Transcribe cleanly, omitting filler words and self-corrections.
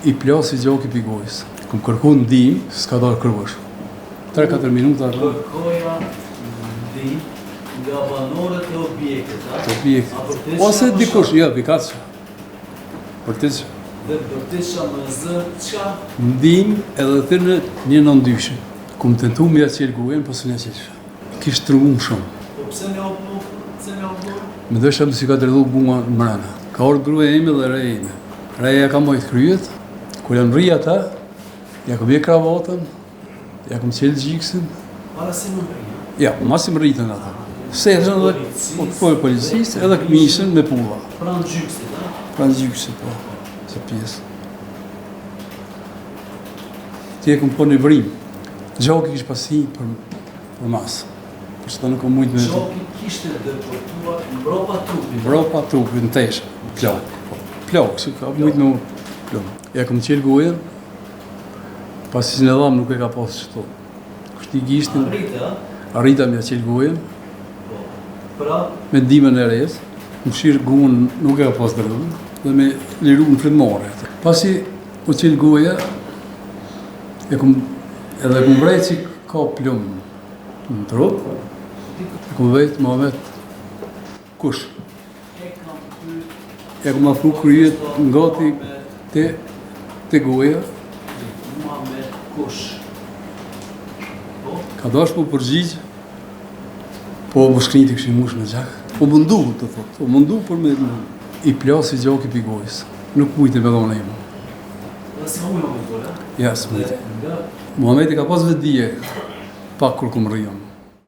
I plasi gjoki pigojës. Këm kërku ndihmë, s'ka darë kërkush. 3-4 minuta. Kërkoja ndihmë nga banorët e objektit, a? Të objektit. Ose dikush, ja, vikatës. Vërtis. Dhe vërtisha më zë, qa? Ndihmë edhe thyrë një nëndyshe. Këm tentu me ja qelë gujen, po së një qelë. Kishtë trëgum shumë. Po pse me oblu? Pse me oblu? Me dësha më si ka dredhu guma në mrena. Ka orë gruja ime dhe reja ime. Reja ka mojtë kryet, kur janë rria ta, ja kom je kravatën, ja kom qelë gjikësin. Para si më rria? Ja, masim rritën ata. Serën dhe po e policisë edhe këmishën me pulla. Pranë gjyksit, a? Pranë gjyksit, po, se pjesë. Ti e kom po në vrim. Gjoki kishë pasi për masë. Për që ta nuk o mujtë me... Gjoki kishte dërportuar mbrapa trupin. Mbrapa trupin, në teshë, plak. Plak, që ka mujtë me plak. Ja kom qelë gojen, pasi që në dhamë nuk e ka pasë qëto. Kështi gishtin... Arrite, a? Arrita me ja qelë gojen. Pra? Me ndimën e rejës. Më shirë gojen nuk e ka pasë dërën. Dhe me liru në frimare. Pasi u qelë goja, edhe kom vrejtë që ka plumë në trup. E kom vejtë Muhammed kush. E kom afru kryet nga te goja. Muhammed kush. Ka dash po përgjigjë, po më shkrinti këshin mush me gjak. Po mundu, të thot, po mundu për me i plasi gjoki pigojës. Nuk mujtë me dhona ima. Dhe si më me mujtë, Ja, s'mujtë. Muhammed ka pas vedije, pak kur kom rrion.